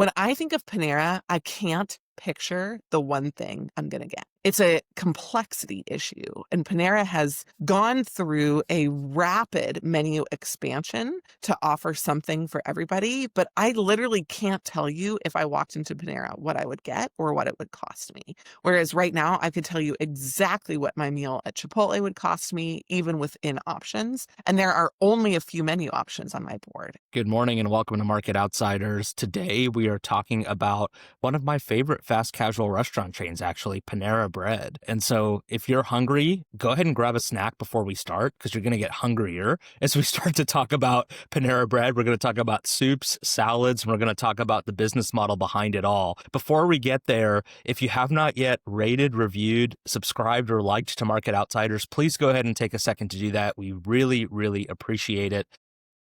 When I think of Panera, I can't picture the one thing I'm going to get. It's a complexity issue. And Panera has gone through a rapid menu expansion to offer something for everybody. But I literally can't tell you if I walked into Panera what I would get or what it would cost me. Whereas right now, I could tell you exactly what my meal at Chipotle would cost me, even within options. And there are only a few menu options on my board. Good morning and welcome to Market Outsiders. Today we are talking about one of my favorite fast casual restaurant chains, actually, Panera Bread. And so if you're hungry, go ahead and grab a snack before we start because you're going to get hungrier as we start to talk about Panera Bread. We're going to talk about soups, salads, and we're going to talk about the business model behind it all. Before we get there, if you have not yet rated, reviewed, subscribed, or liked to Market Outsiders, please go ahead and take a second to do that. We really, really appreciate it.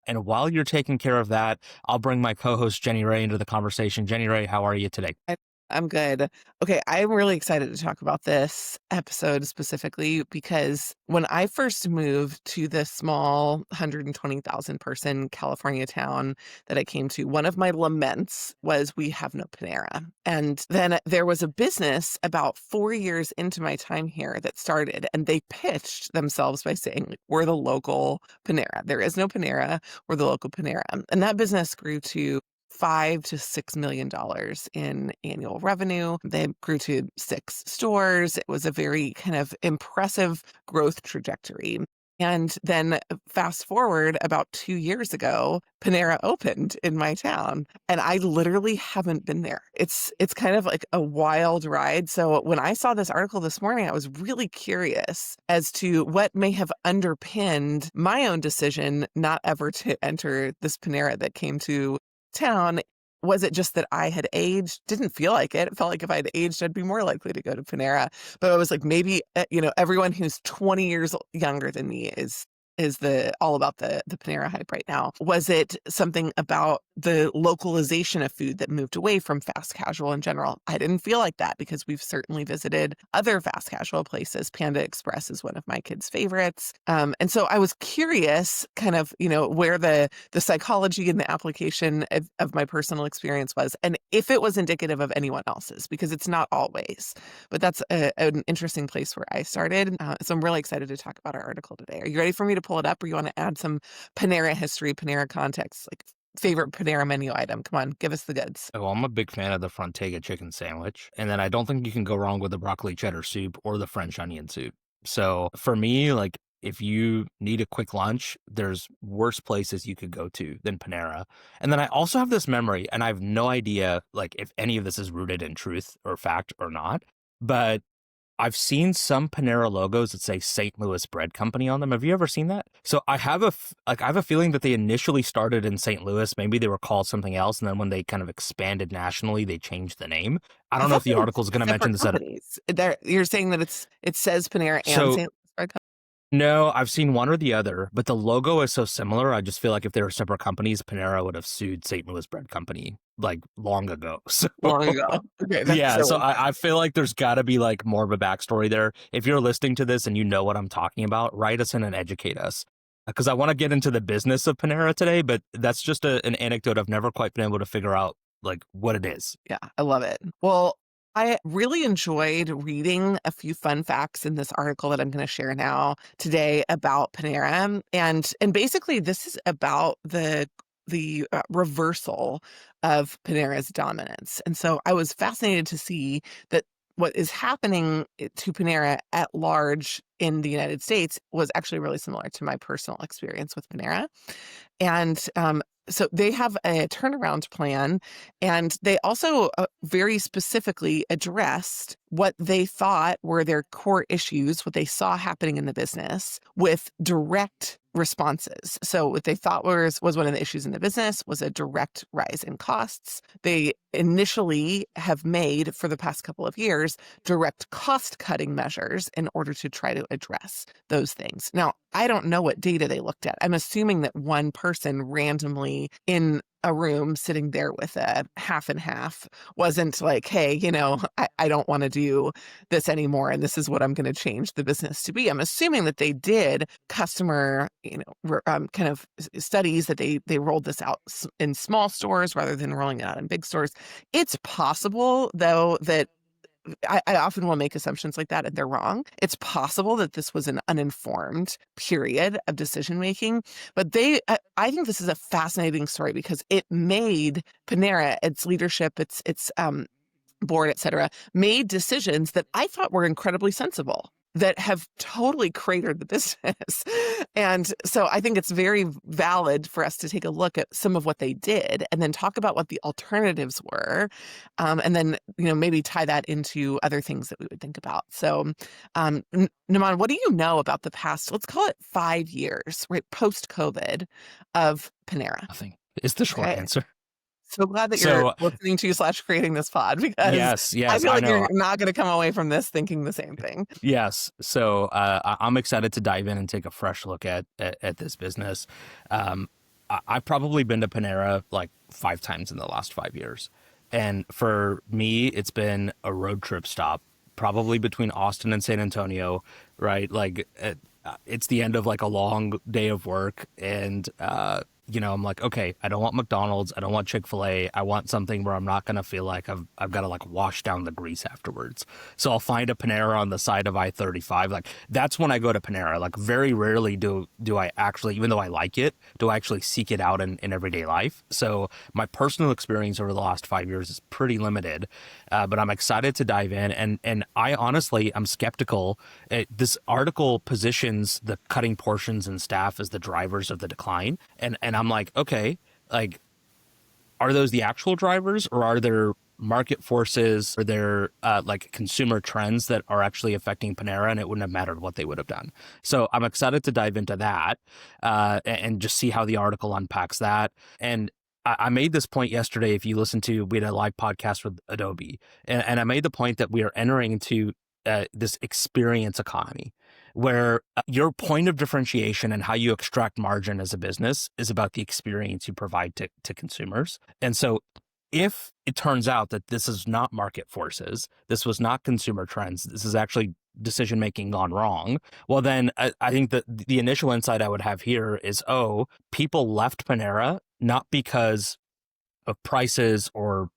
And while you're taking care of that, I'll bring my co-host Jenny Ray into the conversation. Jenny Ray, how are you today? I'm good. Okay, I'm really excited to talk about this episode specifically because when I first moved to the small 120,000 person California town that I came to, one of my laments was we have no Panera. And then there was a business about 4 years into my time here that started, and they pitched themselves by saying, we're the local Panera. There is no Panera. We're the local Panera. And that business grew to $5 to $6 million in annual revenue. They grew to 6 stores. It was a very kind of impressive growth trajectory. And then fast forward about 2 years ago, Panera opened in my town, and I literally haven't been there. It's kind of like a wild ride. So when I saw this article this morning, I was really curious as to what may have underpinned my own decision not ever to enter this Panera that came to town. Was it just that I had aged? Didn't feel like it. It felt like if I'd aged, I'd be more likely to go to Panera. But I was like, maybe, everyone who's 20 years younger than me is all about the Panera hype right now. Was it something about the localization of food that moved away from fast casual in general? I didn't feel like that because we've certainly visited other fast casual places. Panda Express is one of my kids' favorites. And so I was curious kind of, where the psychology and the application of my personal experience was, and if it was indicative of anyone else's, because it's not always. But that's an interesting place where I started. So I'm really excited to talk about our article today. Are you ready for me to pull it up, or you want to add some Panera history, Panera context, like favorite Panera menu item? Come on, give us the goods. Oh, I'm a big fan of the Frontega chicken sandwich. And then I don't think you can go wrong with the broccoli cheddar soup or the French onion soup. So for me, like, if you need a quick lunch, there's worse places you could go to than Panera. And then I also have this memory, and I have no idea, like, if any of this is rooted in truth or fact or not, but I've seen some Panera logos that say St. Louis Bread Company on them. Have you ever seen that? So I have a feeling that they initially started in St. Louis. Maybe they were called something else, and then when they kind of expanded nationally, they changed the name. I I don't know if thought the they were article is going to mention separate this. companies. You're saying that it says Panera and So St. Louis Bread Company? no, I've seen one or the other, but the logo is so similar. I just feel like if they were separate companies, Panera would have sued St. Louis Bread Company like long ago. So Long ago. Okay, that's yeah, so so. I feel like there's got to be like more of a backstory there. If you're listening to this and you know what I'm talking about, write us in and educate us. Because I want to get into the business of Panera today, but that's just an anecdote I've never quite been able to figure out like what it is. Yeah, I love it. Well, I really enjoyed reading a few fun facts in this article that I'm going to share now today about Panera, and basically this is about the reversal of Panera's dominance. And so I was fascinated to see that what is happening to Panera at large in the United States was actually really similar to my personal experience with Panera. And so they have a turnaround plan, and they also very specifically addressed what they thought were their core issues, what they saw happening in the business with direct responses. So what they thought was one of the issues in the business was a direct rise in costs. They initially have made, for the past couple of years, direct cost-cutting measures in order to try to address those things. Now, I don't know what data they looked at. I'm assuming that one person randomly in a room sitting there with a half and half. Wasn't like, hey, I don't want to do this anymore, and this is what I'm going to change the business to be. I'm assuming that they did customer, kind of studies, that they rolled this out in small stores rather than rolling it out in big stores. It's possible, though, that I often will make assumptions like that and they're wrong. It's possible that this was an uninformed period of decision making, but I think this is a fascinating story because it made Panera, its leadership, its board, et cetera, made decisions that I thought were incredibly sensible, that have totally cratered the business. And so I think it's very valid for us to take a look at some of what they did and then talk about what the alternatives were. And then, maybe tie that into other things that we would think about. So, Naman, what do you know about the past, let's call it 5 years, right, post-COVID of Panera? Nothing is the short Okay. answer. So glad that you're So listening to / creating this pod, because yes, I yes, feel I like know. you're not going to come away from this thinking the same thing. Yes. So I'm excited to dive in and take a fresh look at this business. I've probably been to Panera like 5 times in the last 5 years. And for me, it's been a road trip stop, probably between Austin and San Antonio, right? Like it's the end of like a long day of work. And, I'm like, okay, I don't want McDonald's. I don't want Chick-fil-A. I want something where I'm not going to feel like I've got to like wash down the grease afterwards. So I'll find a Panera on the side of I-35. Like that's when I go to Panera. Like very rarely do I actually, even though I like it, do I actually seek it out in everyday life. So my personal experience over the last 5 years is pretty limited, but I'm excited to dive in. And I honestly, I'm skeptical. This article positions the cutting portions and staff as the drivers of the decline. And I'm like, okay, like, are those the actual drivers, or are there market forces, or there like consumer trends that are actually affecting Panera, and it wouldn't have mattered what they would have done? So I'm excited to dive into that and just see how the article unpacks that. And I made this point yesterday. If you listen to, we had a live podcast with Adobe, and I made the point that we are entering into this experience economy, where your point of differentiation and how you extract margin as a business is about the experience you provide to consumers. And so if it turns out that this is not market forces, this was not consumer trends, this is actually decision making gone wrong, well, then I think that the initial insight I would have here is, people left Panera not because of prices or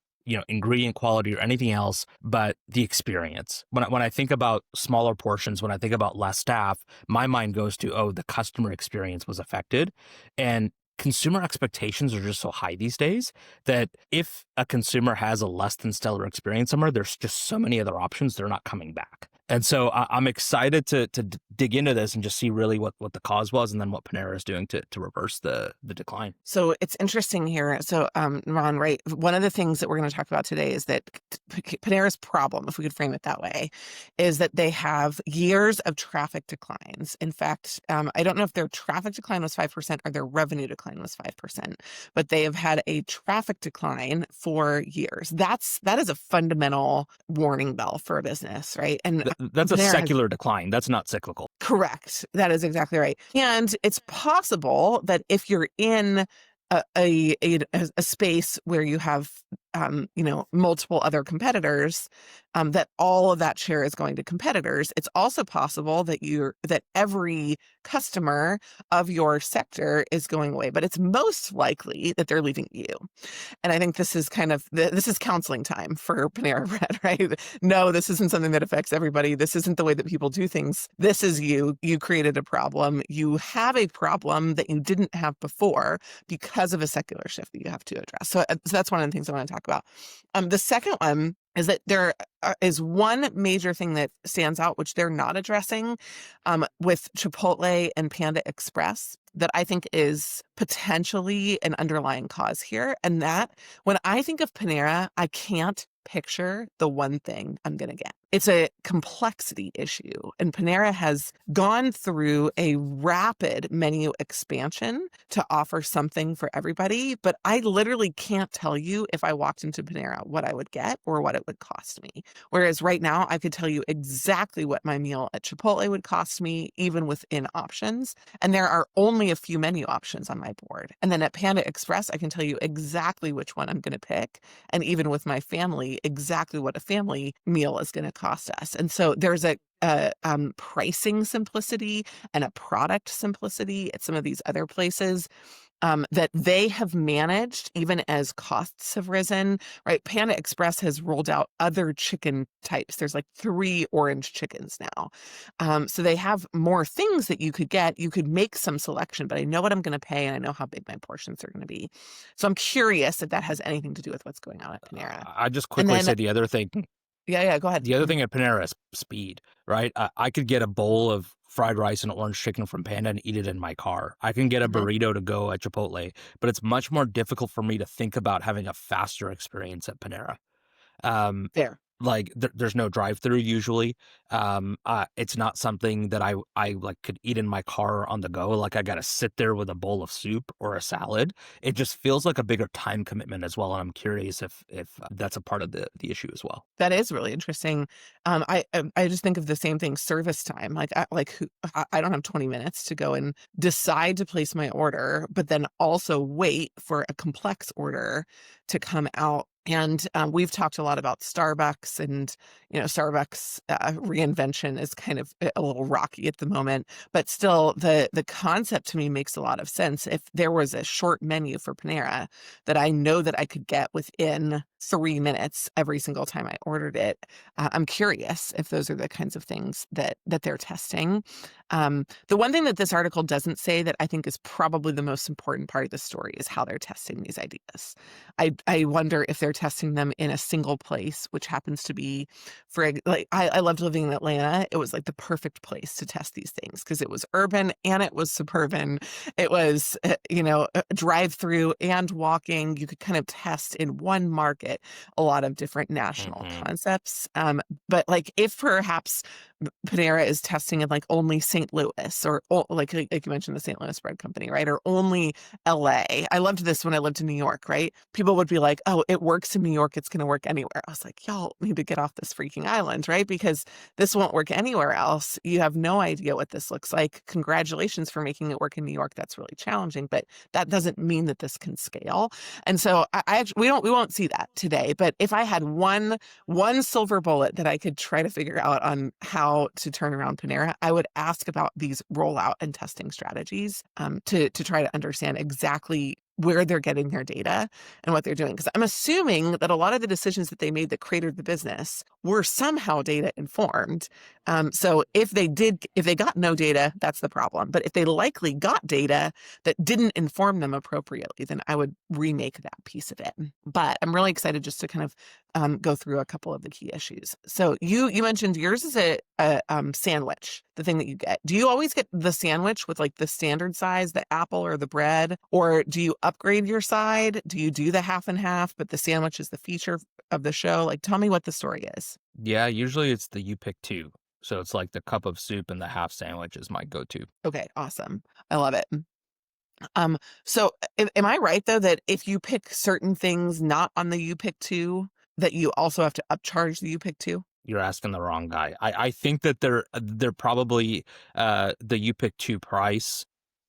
ingredient quality or anything else, but the experience. When I think about smaller portions, when I think about less staff, my mind goes to, the customer experience was affected. And consumer expectations are just so high these days that if a consumer has a less than stellar experience somewhere, there's just so many other options, they're not coming back. And so I'm excited to dig into this and just see really what the cause was, and then what Panera is doing to reverse the decline. So it's interesting here. So, Ron, right, one of the things that we're going to talk about today is that Panera's problem, if we could frame it that way, is that they have years of traffic declines. In fact, I don't know if their traffic decline was 5% or their revenue decline was 5%, but they have had a traffic decline for years. That is a fundamental warning bell for a business, right? And That's a secular decline. That's not cyclical. correct. That is exactly right. And it's possible that if you're in a space where you have multiple other competitors, that all of that share is going to competitors. It's also possible that every customer of your sector is going away, but it's most likely that they're leaving you. And I think this is this is counseling time for Panera Bread, right? No, this isn't something that affects everybody. This isn't the way that people do things. This is you. You created a problem. You have a problem that you didn't have before because of a secular shift that you have to address. So that's one of the things I want to talk about. The second one is that there is one major thing that stands out, which they're not addressing with Chipotle and Panda Express, that I think is potentially an underlying cause here. And that when I think of Panera, I can't picture the one thing I'm going to get. It's a complexity issue. And Panera has gone through a rapid menu expansion to offer something for everybody. But I literally can't tell you if I walked into Panera what I would get or what it would cost me. Whereas right now, I could tell you exactly what my meal at Chipotle would cost me, even within options. And there are only a few menu options on my board. And then at Panda Express, I can tell you exactly which one I'm going to pick. And even with my family, exactly what a family meal is going to cost us. And so there's a pricing simplicity and a product simplicity at some of these other places that they have managed even as costs have risen, right? Panda Express has rolled out other chicken types. There's like 3 orange chickens now. So they have more things that you could get. You could make some selection, but I know what I'm going to pay and I know how big my portions are going to be. So I'm curious if that has anything to do with what's going on at Panera. I just And quickly then, say the other thing. yeah, go ahead. The other thing at Panera is speed, right? I could get a bowl of fried rice and orange chicken from Panda and eat it in my car. I can get a Mhm. burrito to go at Chipotle, but it's much more difficult for me to think about having a faster experience at Panera. Um, Fair. like there's no drive-through usually. It's not something that I like could eat in my car on the go. Like I got to sit there with a bowl of soup or a salad. It just feels like a bigger time commitment as well. And I'm curious if that's a part of the issue as well. That is really interesting. I just think of the same thing, service time. I don't have 20 minutes to go and decide to place my order, but then also wait for a complex order to come out. And we've talked a lot about Starbucks, and Starbucks reinvention is kind of a little rocky at the moment. But still, the concept to me makes a lot of sense. If there was a short menu for Panera that I know that I could get within 3 minutes every single time I ordered it. I'm curious if those are the kinds of things that they're testing. The one thing that this article doesn't say that I think is probably the most important part of the story is how they're testing these ideas. I wonder if they're testing them in a single place, which happens to be like I loved living in Atlanta. It was like the perfect place to test these things because it was urban and it was suburban. It was drive through and walking. You could kind of test in one market a lot of different national Hmm. concepts. But like if perhaps Panera is testing in like only St. Louis or like you mentioned the St. Louis bread company, right? Or only LA. I loved this when I lived in New York, right? People would be like, "Oh, it works in New York, it's going to work anywhere." I was like, "Y'all need to get off this freaking island, right? Because this won't work anywhere else. You have no idea what this looks like. Congratulations for making it work in New York. That's really challenging, but that doesn't mean that this can scale." And so we won't see that today. But if I had one silver bullet that I could try to figure out on how to turn around Panera, I would ask about these rollout and testing strategies to try to understand exactly where they're getting their data and what they're doing. Because I'm assuming that a lot of the decisions that they made that created the business were somehow data informed. So if they got no data, that's the problem. But if they likely got data that didn't inform them appropriately, then I would remake that piece of it. But I'm really excited just to kind of go through a couple of the key issues. So you mentioned yours is a sandwich, the thing that you get. Do you always get the sandwich with like the standard size, the apple or the bread, or do you upgrade your side? Do you do the half and half, but the sandwich is the feature of the show? Like, tell me what the story is. Yeah, usually it's the you pick two. So it's like the cup of soup and the half sandwich is my go-to. Okay, awesome. I love it. So am I right though that if you pick certain things not on the you pick two, that you also have to upcharge the you pick two? You're asking the wrong guy. I think that they're probably the you pick two price.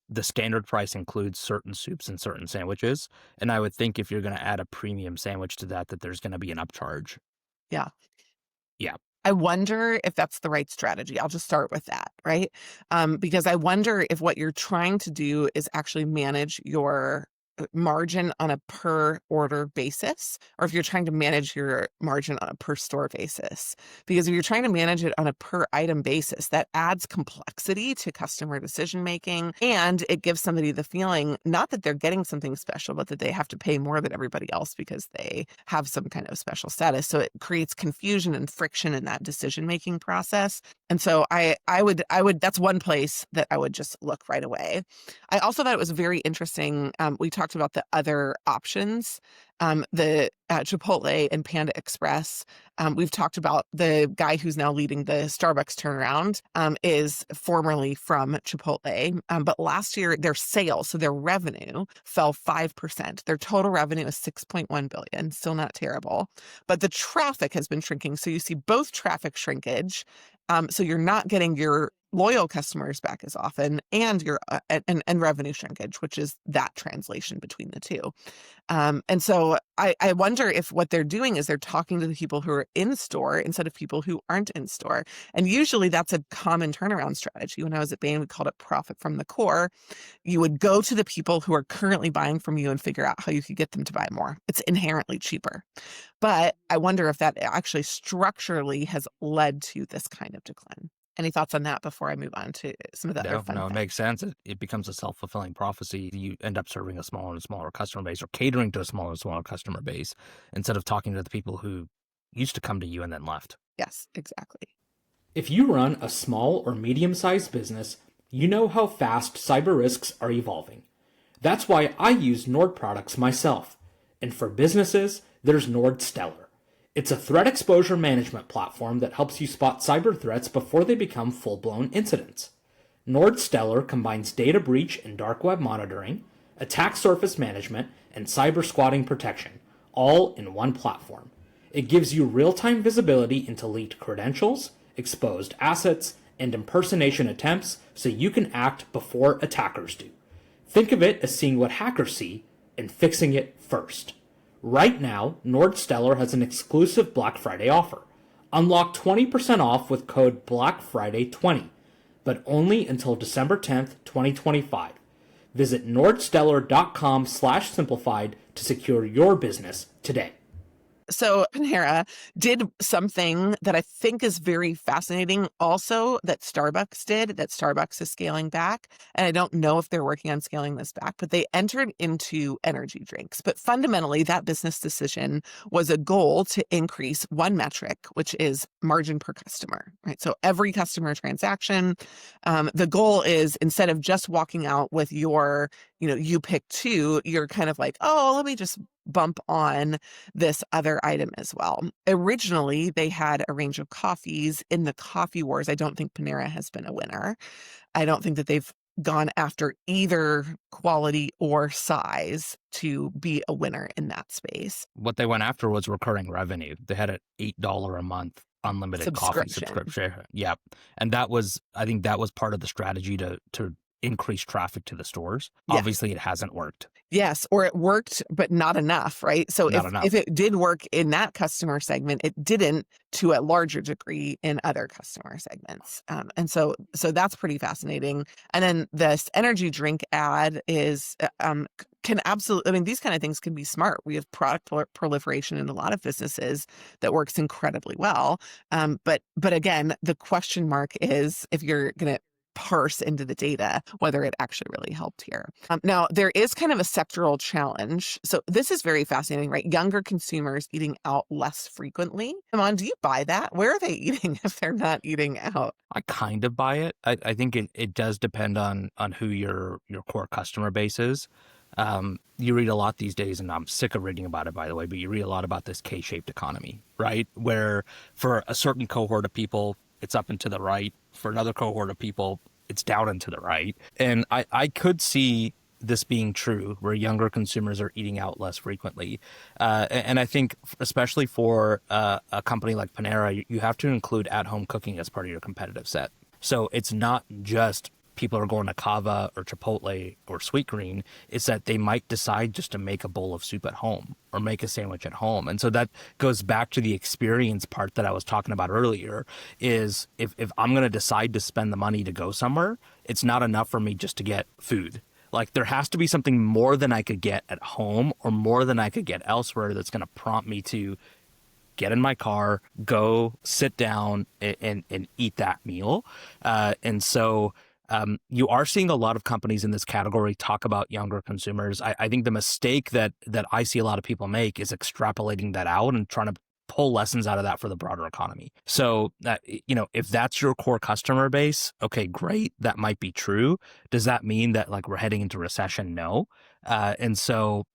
The standard price includes certain soups and certain sandwiches, and I would think if you're going to add a premium sandwich to that, there's going to be an upcharge. Yeah. Yeah. I wonder if that's the right strategy. I'll just start with that, right? Because I wonder if what you're trying to do is actually manage your margin on a per order basis, or if you're trying to manage your margin on a per store basis. Because if you're trying to manage it on a per item basis, that adds complexity to customer decision making. And it gives somebody the feeling not that they're getting something special, but that they have to pay more than everybody else because they have some kind of special status. So it creates confusion and friction in that decision making process. And so I would that's one place that I would just look right away. I also thought it was very interesting. We talked about the other options The Chipotle and Panda Express. We've talked about the guy who's now leading the Starbucks turnaround is formerly from Chipotle. But last year, their sales, so their revenue, fell 5%. Their total revenue is 6.1 billion, still not terrible. But the traffic has been shrinking. So you see both traffic shrinkage. So you're not getting your loyal customers back as often, and your and revenue shrinkage, which is that translation between the two. And so I wonder if what they're doing is they're talking to the people who are in store instead of people who aren't in store. And usually that's a common turnaround strategy. When I was at Bain, we called it profit from the core. You would go to the people who are currently buying from you and figure out how you could get them to buy more. It's inherently cheaper. But I wonder if that actually structurally has led to this kind of decline. Any thoughts on that before I move on to some of the other fun No, it things? makes sense. It becomes a self-fulfilling prophecy. You end up serving a smaller and smaller customer base, or catering to a smaller and smaller customer base, instead of talking to the people who used to come to you and then left. Yes, exactly. If you run a small or medium-sized business, you know how fast cyber risks are evolving. That's why I use Nord products myself. And for businesses, there's Nord Stellar. It's a threat exposure management platform that helps you spot cyber threats before they become full-blown incidents. Nord Stellar combines data breach and dark web monitoring, attack surface management, and cyber squatting protection, all in one platform. It gives you real-time visibility into leaked credentials, exposed assets, and impersonation attempts so you can act before attackers do. Think of it as seeing what hackers see and fixing it first. Right now, Nord Stellar has an exclusive Black Friday offer. Unlock 20% off with code BLACKFRIDAY20, but only until December 10th, 2025. Visit nordstellar.com/simplified to secure your business today. So Panera did something that I think is very fascinating also that Starbucks did, that Starbucks is scaling back. And I don't know if they're working on scaling this back, but they entered into energy drinks. But fundamentally, that business decision was a goal to increase one metric, which is margin per customer, right? So every customer transaction, the goal is instead of just walking out with your, you pick two, you're kind of like, oh, let me just bump on this other item as well. Originally, they had a range of coffees in the coffee wars. I don't think Panera has been a winner. I don't think that they've gone after either quality or size to be a winner in that space. What they went after was recurring revenue. They had an $8 a month unlimited coffee subscription. Yep. And I think that was part of the strategy to increase traffic to the stores. Yeah. Obviously, it hasn't worked. Yes, or it worked, but not enough, right? So if it did work in that customer segment, it didn't to a larger degree in other customer segments. And so that's pretty fascinating. And then this energy drink ad is can absolutely, I mean, these kind of things can be smart. We have product proliferation in a lot of businesses that works incredibly well. But again, the question mark is if you're going to parse into the data whether it actually really helped here. Now, there is kind of a sectoral challenge. So this is very fascinating, right? Younger consumers eating out less frequently. Aman, do you buy that? Where are they eating if they're not eating out? I kind of buy it. I think it does depend on who your core customer base is. You read a lot these days, and I'm sick of reading about it, by the way, but you read a lot about this K-shaped economy, right? Where for a certain cohort of people, it's up and to the right. For another cohort of people, it's down and to the right. And I could see this being true, where younger consumers are eating out less frequently. And I think especially for a company like Panera, you have to include at-home cooking as part of your competitive set. So it's not just people are going to Cava or Chipotle or Sweetgreen, it's that they might decide just to make a bowl of soup at home or make a sandwich at home. And so that goes back to the experience part that I was talking about earlier, is if I'm going to decide to spend the money to go somewhere, it's not enough for me just to get food. Like there has to be something more than I could get at home or more than I could get elsewhere that's going to prompt me to get in my car, go sit down and eat that meal. And so you are seeing a lot of companies in this category talk about younger consumers. I think the mistake that I see a lot of people make is extrapolating that out and trying to pull lessons out of that for the broader economy. So that, if that's your core customer base, okay, great. That might be true. Does that mean that like we're heading into recession? No. And so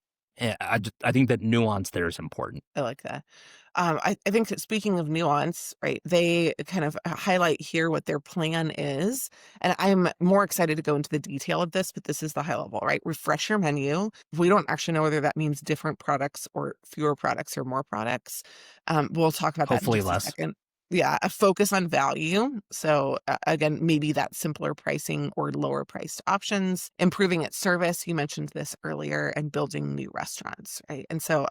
I think that nuance there is important. I like that. I think that speaking of nuance, right, they kind of highlight here what their plan is. And I'm more excited to go into the detail of this, but this is the high level, right? Refresh your menu. We don't actually know whether that means different products or fewer products or more products. We'll talk about that in Hopefully just a less. second. Yeah, a focus on value. So again, maybe that simpler pricing or lower priced options, improving its service. You mentioned this earlier, and building new restaurants, right? And so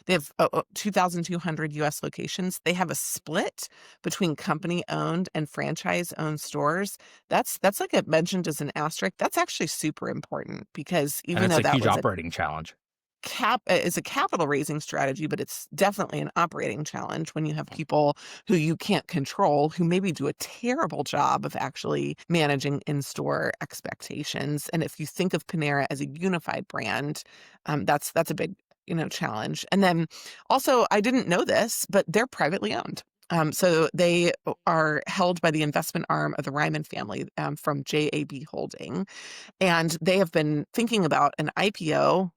they have 2,200 US locations. They have a split between company owned and franchise owned stores. That's like I mentioned as an asterisk. That's actually super important because And even it's though a that huge was operating challenge. is a capital raising strategy, but it's definitely an operating challenge when you have people who you can't control, who maybe do a terrible job of actually managing in-store expectations. And if you think of Panera as a unified brand, that's a big, challenge. And then also, I didn't know this, but they're privately owned. So they are held by the investment arm of the Ryman family, from JAB Holding, and they have been thinking about an IPO.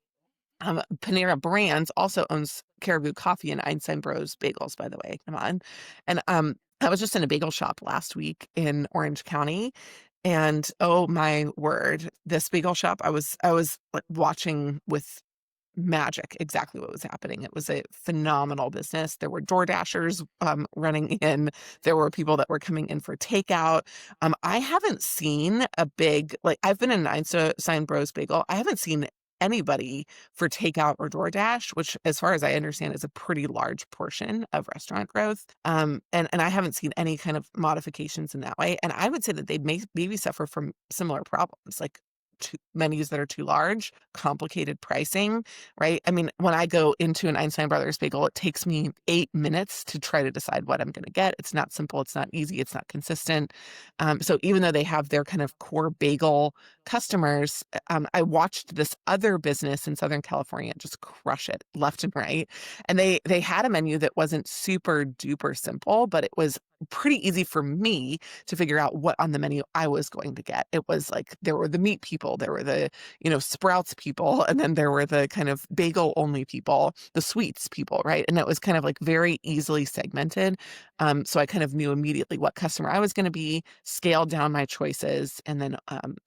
Panera Brands also owns Caribou Coffee and Einstein Bros Bagels, by the way. Come on. And I was just in a bagel shop last week in Orange County. And oh my word, this bagel shop, I was like watching with magic exactly what was happening. It was a phenomenal business. There were Door Dashers running in. There were people that were coming in for takeout. I haven't seen a big, like, I've been in Einstein Bros Bagel. I haven't seen anybody for takeout or DoorDash, which, as far as I understand, is a pretty large portion of restaurant growth. And I haven't seen any kind of modifications in that way. And I would say that they maybe suffer from similar problems, like menus that are too large, complicated pricing, right? I mean, when I go into an Einstein Brothers bagel, it takes me 8 minutes to try to decide what I'm going to get. It's not simple. It's not easy. It's not consistent. So even though they have their kind of core bagel customers, I watched this other business in Southern California just crush it left and right. And they had a menu that wasn't super duper simple, but it was pretty easy for me to figure out what on the menu I was going to get. It was like there were the meat people, there were the, sprouts people, and then there were the kind of bagel only people, the sweets people, right? And it was kind of like very easily segmented. So I kind of knew immediately what customer I was going to be, scaled down my choices, and then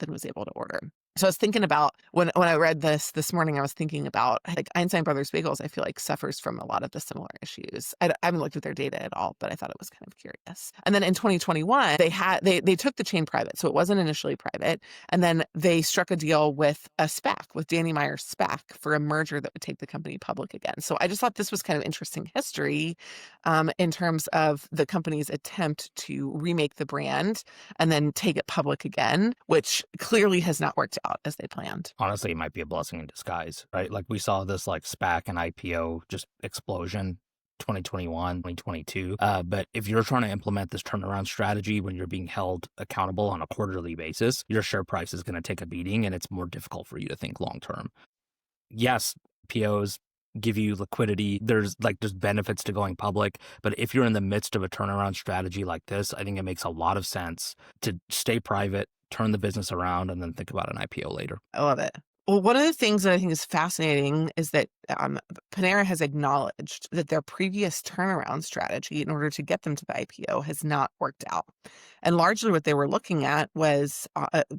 was able to order. So I was thinking about when I read this morning, I was thinking about like Einstein Brothers Bagels. I feel like suffers from a lot of the similar issues. I haven't looked at their data at all, but I thought it was kind of curious. And then in 2021, they took the chain private, so it wasn't initially private. And then they struck a deal with a SPAC, with Danny Meyer's SPAC, for a merger that would take the company public again. So I just thought this was kind of interesting history, in terms of the company's attempt to remake the brand and then take it public again, which clearly has not worked out as they planned. Honestly, it might be a blessing in disguise, right? Like we saw this like SPAC and IPO just explosion 2021, 2022. But if you're trying to implement this turnaround strategy when you're being held accountable on a quarterly basis, your share price is going to take a beating and it's more difficult for you to think long term. Yes, POs give you liquidity. There's benefits to going public. But if you're in the midst of a turnaround strategy like this, I think it makes a lot of sense to stay private, turn the business around, and then think about an IPO later. I love it. Well, one of the things that I think is fascinating is that Panera has acknowledged that their previous turnaround strategy in order to get them to the IPO has not worked out. And largely what they were looking at was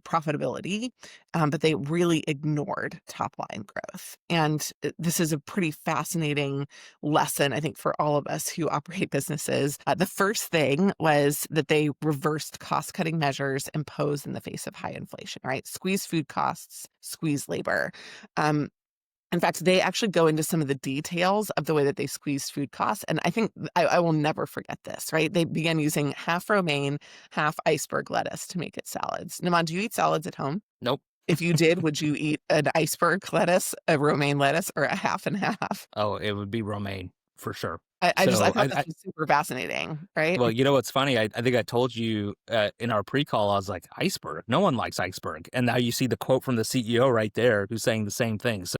profitability, but they really ignored top line growth. And this is a pretty fascinating lesson, I think, for all of us who operate businesses. The first thing was that they reversed cost cutting measures imposed in the face of high inflation, right? Squeeze food costs, squeeze labor. In fact, they actually go into some of the details of the way that they squeezed food costs. And I think I will never forget this, right? They began using half romaine, half iceberg lettuce to make it salads. Naman, do you eat salads at home? Nope. If you did, would you eat an iceberg lettuce, a romaine lettuce, or a half and half? Oh, it would be romaine for sure. I So thought this was super fascinating, right? well, you know what's funny? I think I told you in our pre-call, I was like, iceberg. No one likes iceberg. And now you see the quote from the CEO right there who's saying the same thing. So,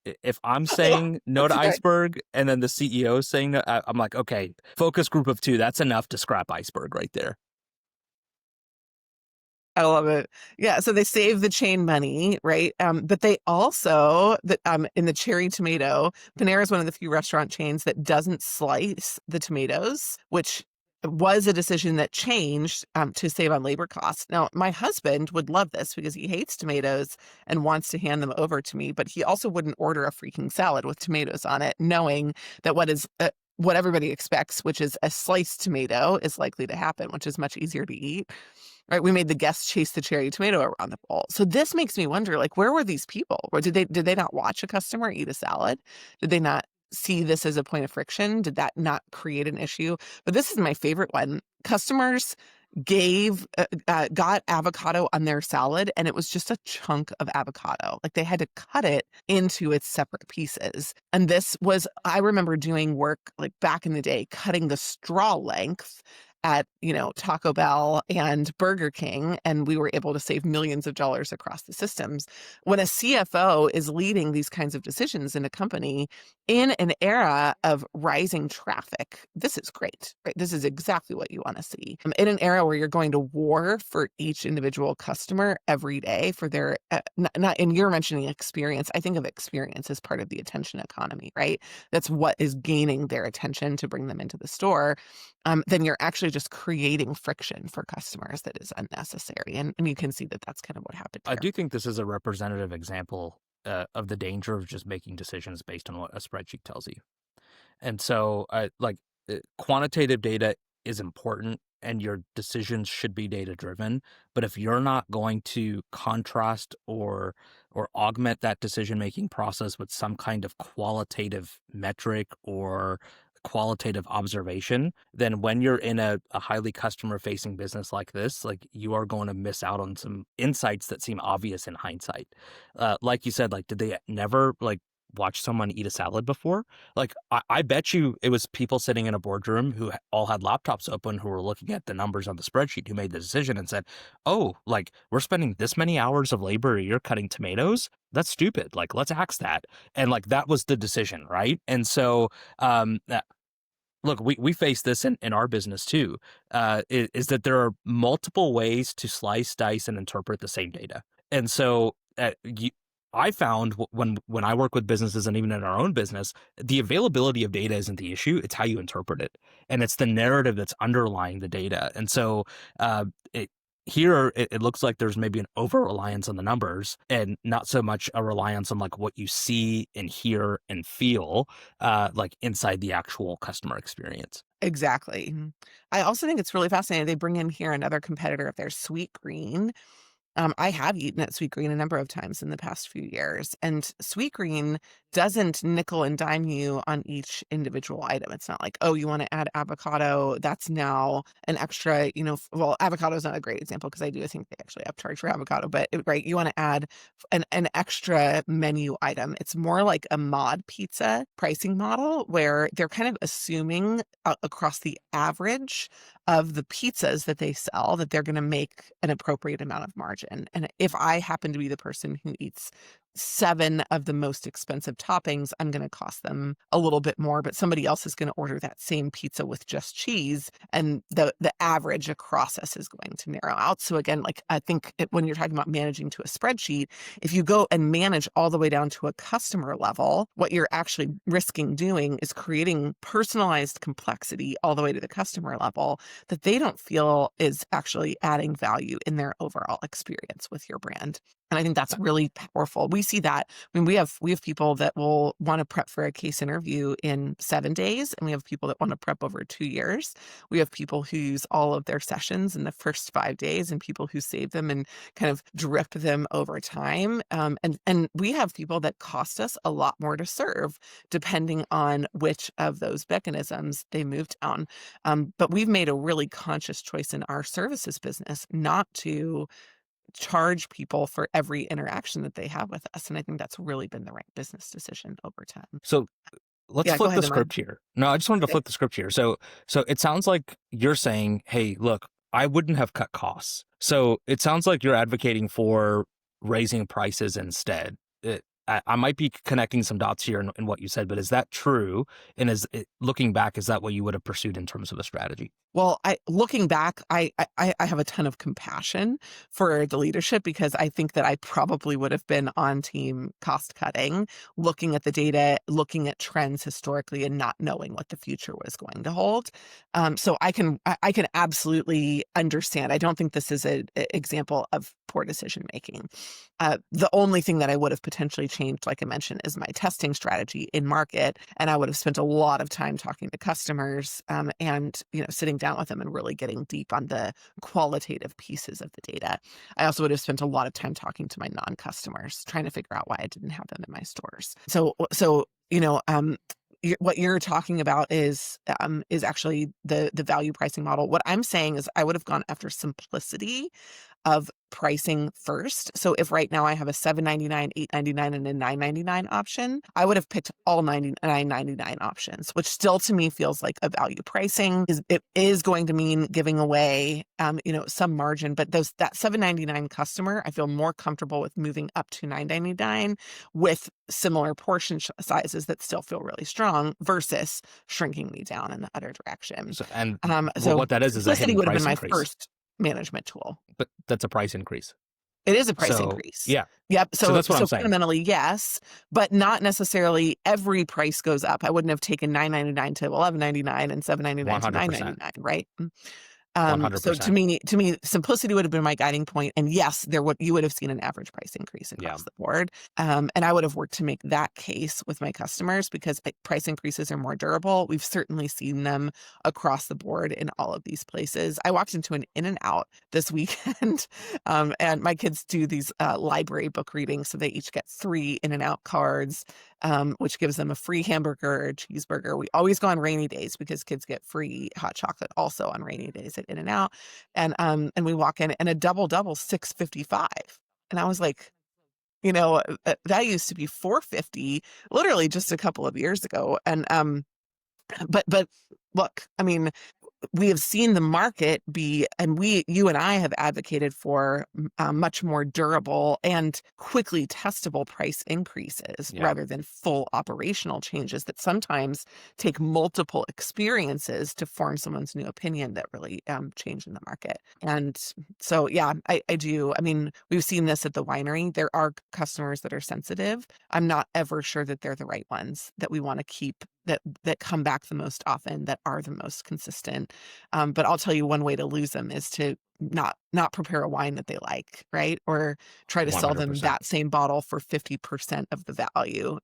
if I'm saying no to That's right. iceberg and then the CEO is saying that, I'm like, okay, focus group of two. That's enough to scrap iceberg right there. I love it. Yeah, so they save the chain money, right? But they also, in the cherry tomato, Panera is one of the few restaurant chains that doesn't slice the tomatoes, which was a decision that changed to save on labor costs. Now, my husband would love this because he hates tomatoes and wants to hand them over to me, but he also wouldn't order a freaking salad with tomatoes on it, knowing that what everybody expects, which is a sliced tomato, is likely to happen, which is much easier to eat. Right, we made the guests chase the cherry tomato around the bowl. So this makes me wonder, like, where were these people? Or did they not watch a customer eat a salad? Did they not see this as a point of friction? Did that not create an issue? But this is my favorite one. Customers got avocado on their salad, and it was just a chunk of avocado. Like, they had to cut it into its separate pieces. And I remember doing work like back in the day, cutting the straw length at, Taco Bell and Burger King, and we were able to save millions of dollars across the systems. When a CFO is leading these kinds of decisions in a company in an era of rising traffic, this is great, right? This is exactly what you want to see. In an era where you're going to war for each individual customer every day for their, not and you're mentioning experience. I think of experience as part of the attention economy, right? That's what is gaining their attention to bring them into the store. Then you're actually just creating friction for customers that is unnecessary. And you can see that that's kind of what happened I here. do think this is a representative example of the danger of just making decisions based on what a spreadsheet tells you. And so, quantitative data is important, and your decisions should be data driven. But if you're not going to contrast or augment that decision making process with some kind of qualitative metric or qualitative observation, then when you're in a highly customer facing business like this, like, you are going to miss out on some insights that seem obvious in hindsight. Like you said, like, did they never watch someone eat a salad before? Like, I bet you it was people sitting in a boardroom who all had laptops open, who were looking at the numbers on the spreadsheet, who made the decision and said, oh, like, we're spending this many hours of labor a year cutting tomatoes. That's stupid. Like, let's axe that. And like, that was the decision, right? And so, look, we face this in our business too, is that there are multiple ways to slice, dice, and interpret the same data. And so I found when I work with businesses, and even in our own business, the availability of data isn't the issue. It's how you interpret it. And it's the narrative that's underlying the data. And so it looks like there's maybe an over-reliance on the numbers and not so much a reliance on like what you see and hear and feel like inside the actual customer experience. Exactly. I also think it's really fascinating. They bring in here another competitor of theirs, Sweet Green. I have eaten at Sweet Green a number of times in the past few years, and Sweet Green doesn't nickel and dime you on each individual item. It's not like, oh, you want to add avocado, that's now an extra, well, avocado is not a great example because I do think they actually upcharge for avocado, but right, you want to add an extra menu item. It's more like a mod pizza pricing model where they're kind of assuming across the average of the pizzas that they sell that they're going to make an appropriate amount of margin. And if I happen to be the person who eats 7 of the most expensive toppings, I'm going to cost them a little bit more, but somebody else is going to order that same pizza with just cheese, and the average across us is going to narrow out. So again, like, I think when you're talking about managing to a spreadsheet, if you go and manage all the way down to a customer level, what you're actually risking doing is creating personalized complexity all the way to the customer level that they don't feel is actually adding value in their overall experience with your brand. And I think that's really powerful. We see that. I mean, we have people that will want to prep for a case interview in 7 days, and we have people that want to prep over 2 years. We have people who use all of their sessions in the first 5 days, and people who save them and kind of drip them over time. And we have people that cost us a lot more to serve, depending on which of those mechanisms they move down. But we've made a really conscious choice in our services business not to charge people for every interaction that they have with us. And I think that's really been the right business decision over time. So let's Yeah, go flip the ahead, Emma. script here. No, I just wanted to Okay. flip the script here. So it sounds like you're saying, hey, look, I wouldn't have cut costs. So it sounds like you're advocating for raising prices instead. I might be connecting some dots here in what you said, but is that true? And looking back, is that what you would have pursued in terms of a strategy? Well, looking back, I have a ton of compassion for the leadership because I think that I probably would have been on team cost cutting, looking at the data, looking at trends historically, and not knowing what the future was going to hold. So I can absolutely understand. I don't think this is an example of poor decision making. The only thing that I would have potentially changed, like I mentioned, is my testing strategy in market, and I would have spent a lot of time talking to customers and sitting down with them and really getting deep on the qualitative pieces of the data. I also would have spent a lot of time talking to my non-customers, trying to figure out why I didn't have them in my stores. So what you're talking about is actually the value pricing model. What I'm saying is I would have gone after simplicity of pricing first. So if right now I have a $7.99, $8.99, and a $9.99 option, I would have picked all $9.99 options, which still to me feels like a value pricing. It is going to mean giving away some margin, but that $7.99 customer, I feel more comfortable with moving up to $9.99 with similar portion sizes that still feel really strong versus shrinking me down in the other direction. So what that is a simplicity hidden would have price been my increase. first management tool. But that's a price increase. It is a price increase. Yeah. Yep. So that's what I'm saying. Fundamentally, yes, but not necessarily every price goes up. I wouldn't have taken $9.99 to $11.99 and $7.99 to $9.99, right? 100%. So to me, simplicity would have been my guiding point. And yes, you would have seen an average price increase across the board. And I would have worked to make that case with my customers because price increases are more durable. We've certainly seen them across the board in all of these places. I walked into an In-N-Out this weekend, and my kids do these library book readings. So they each get 3 In-N-Out cards, which gives them a free hamburger or a cheeseburger. We always go on rainy days because kids get free hot chocolate also on rainy days at In-N-Out. And we walk in and a double $6.55. And I was like, that used to be $4.50 literally just a couple of years ago. And but look, I mean, we have seen the market be, and you and I have advocated for much more durable and quickly testable price increases rather than full operational changes that sometimes take multiple experiences to form someone's new opinion that really change in the market. And so, I do. I mean, we've seen this at the winery. There are customers that are sensitive. I'm not ever sure that they're the right ones that we want to keep that come back the most often, that are the most consistent. But I'll tell you, one way to lose them is to not prepare a wine that they like, right? Or try to sell them 100%. that same bottle for 50% of the value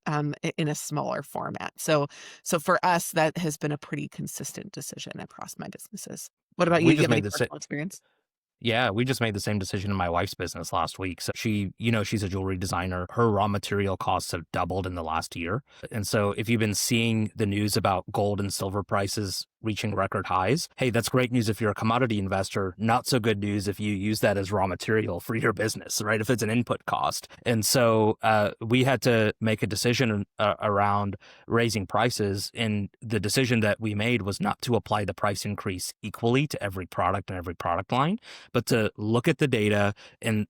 in a smaller format. So for us, that has been a pretty consistent decision across my businesses. What about you? We Do you just have any made the personal experience? Yeah, we just made the same decision in my wife's business last week. So she's a jewelry designer. Her raw material costs have doubled in the last year. And so if you've been seeing the news about gold and silver prices reaching record highs, hey, that's great news if you're a commodity investor. Not so good news if you use that as raw material for your business, right? If it's an input cost. And so we had to make a decision around raising prices. And the decision that we made was not to apply the price increase equally to every product and every product line, but to look at the data and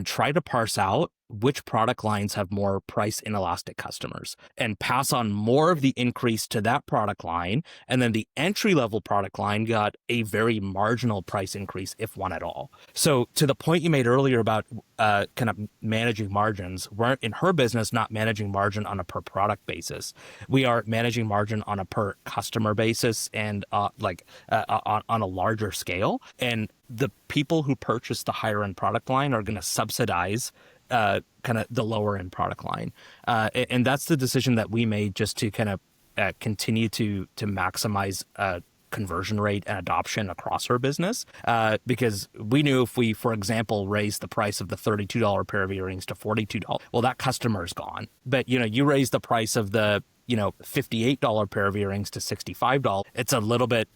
try to parse out which product lines have more price inelastic customers and pass on more of the increase to that product line. And then the entry level product line got a very marginal price increase, if one at all. So to the point you made earlier about kind of managing margins, we're in her business not managing margin on a per product basis. We are managing margin on a per customer basis and on a larger scale. And the people who purchase the higher end product line are going to subsidize kind of the lower end product line. And that's the decision that we made just to kind of continue to maximize conversion rate and adoption across her business. Because we knew if we, for example, raised the price of the $32 pair of earrings to $42, well, that customer is gone. But, you raise the price of the, $58 pair of earrings to $65, it's a little bit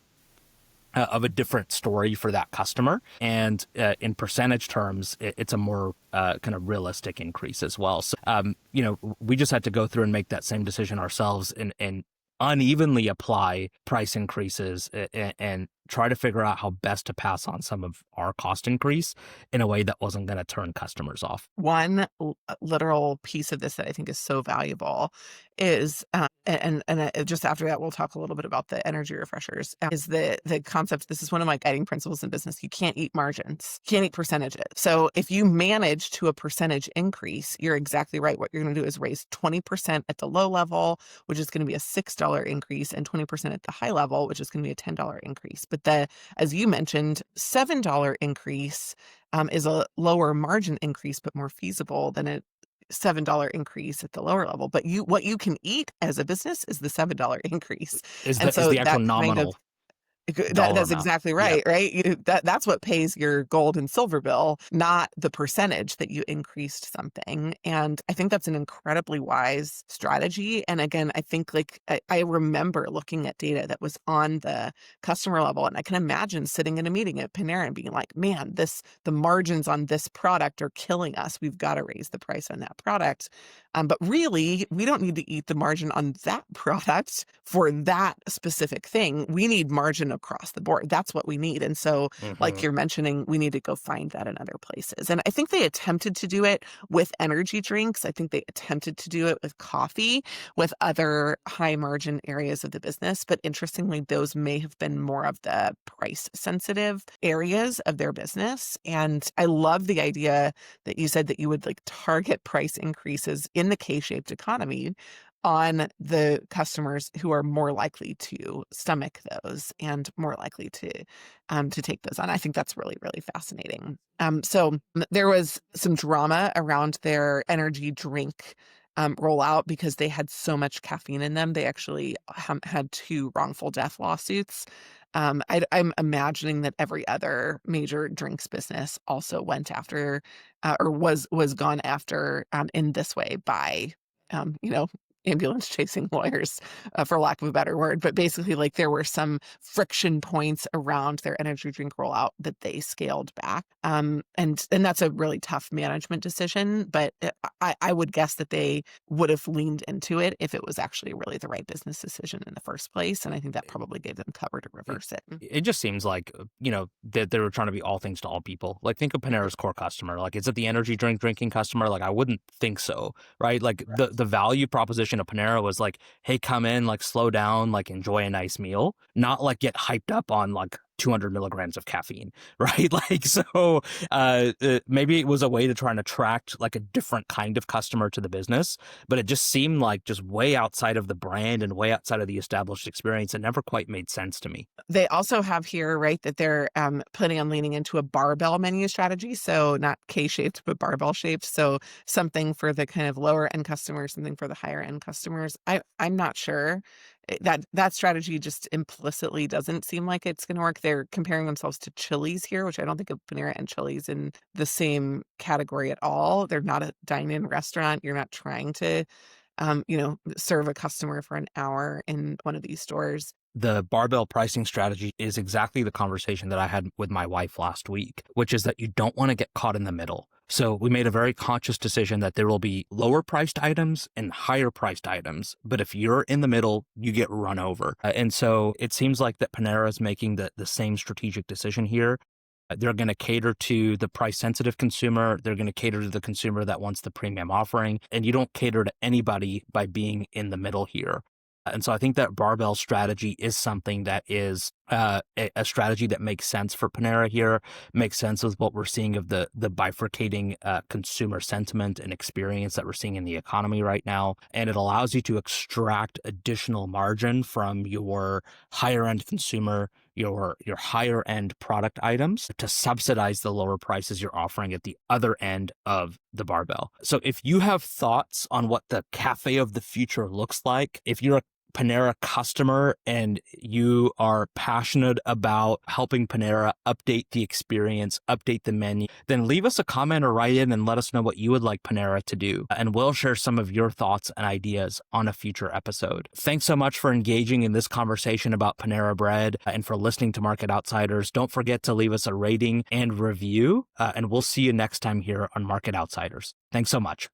of a different story for that customer. And in percentage terms, it's a more kind of realistic increase as well. So, we just had to go through and make that same decision ourselves and unevenly apply price increases and try to figure out how best to pass on some of our cost increase in a way that wasn't going to turn customers off. One literal piece of this that I think is so valuable is, just after that, we'll talk a little bit about the energy refreshers, is the concept. This is one of my guiding principles in business. You can't eat margins. You can't eat percentages. So if you manage to a percentage increase, you're exactly right. What you're going to do is raise 20% at the low level, which is going to be a $6 increase, and 20% at the high level, which is going to be a $10 increase. But as you mentioned, $7 increase is a lower margin increase, but more feasible than a $7 increase at the lower level. But what you can eat as a business is the $7 increase. And Is so the actual that kind of nominal dollar that's amount. exactly Yep. right, right? That's what pays your gold and silver bill, not the percentage that you increased something. And I think that's an incredibly wise strategy. And again, I think like I remember looking at data that was on the customer level, and I can imagine sitting in a meeting at Panera and being like, man, the margins on this product are killing us. We've got to raise the price on that product. But really, we don't need to eat the margin on that product for that specific thing. We need margin across the board. That's what we need. And so, like Hmm. you're mentioning, we need to go find that in other places. And I think they attempted to do it with energy drinks. I think they attempted to do it with coffee, with other high margin areas of the business. But interestingly, those may have been more of the price sensitive areas of their business. And I love the idea that you said that you would like target price increases in the K-shaped economy on the customers who are more likely to stomach those and more likely to take those on. I think that's really, really fascinating. There was some drama around their energy drink rollout because they had so much caffeine in them. They actually had 2 wrongful death lawsuits. I'm imagining that every other major drinks business also went after or was gone after in this way by you know, ambulance chasing lawyers, for lack of a better word. But basically, like there were some friction points around their energy drink rollout that they scaled back. And that's a really tough management decision. But I would guess that they would have leaned into it if it was actually really the right business decision in the first place. And I think that probably gave them cover to It, reverse it. it just seems like, that they were trying to be all things to all people. Like, think of Panera's core customer. Like, is it the energy drink drinking customer? Like, I wouldn't think so, right? Like, the value proposition of Panera was like, hey, come in, like, slow down, like, enjoy a nice meal, not like get hyped up on like 200 milligrams of caffeine, right? Like, so maybe it was a way to try and attract like a different kind of customer to the business, but it just seemed like just way outside of the brand and way outside of the established experience. It never quite made sense to me. They also have here, right, that they're planning on leaning into a barbell menu strategy. So not K-shaped, but barbell shaped. So something for the kind of lower end customers, something for the higher end customers. I'm not sure. That strategy just implicitly doesn't seem like it's going to work. They're comparing themselves to Chili's here, which I don't think of Panera and Chili's in the same category at all. They're not a dine-in restaurant. You're not trying to, serve a customer for an hour in one of these stores. The barbell pricing strategy is exactly the conversation that I had with my wife last week, which is that you don't want to get caught in the middle. So we made a very conscious decision that there will be lower priced items and higher priced items. But if you're in the middle, you get run over. And so it seems like that Panera is making the same strategic decision here. They're going to cater to the price sensitive consumer. They're going to cater to the consumer that wants the premium offering. And you don't cater to anybody by being in the middle here. And so I think that barbell strategy is something that is a strategy that makes sense for Panera here, makes sense with what we're seeing of the bifurcating consumer sentiment and experience that we're seeing in the economy right now. And it allows you to extract additional margin from your higher end consumer, your higher end product items to subsidize the lower prices you're offering at the other end of the barbell. So if you have thoughts on what the cafe of the future looks like, if you're a Panera customer and you are passionate about helping Panera update the experience, update the menu, then leave us a comment or write in and let us know what you would like Panera to do. And we'll share some of your thoughts and ideas on a future episode. Thanks so much for engaging in this conversation about Panera Bread and for listening to Market Outsiders. Don't forget to leave us a rating and review, and we'll see you next time here on Market Outsiders. Thanks so much.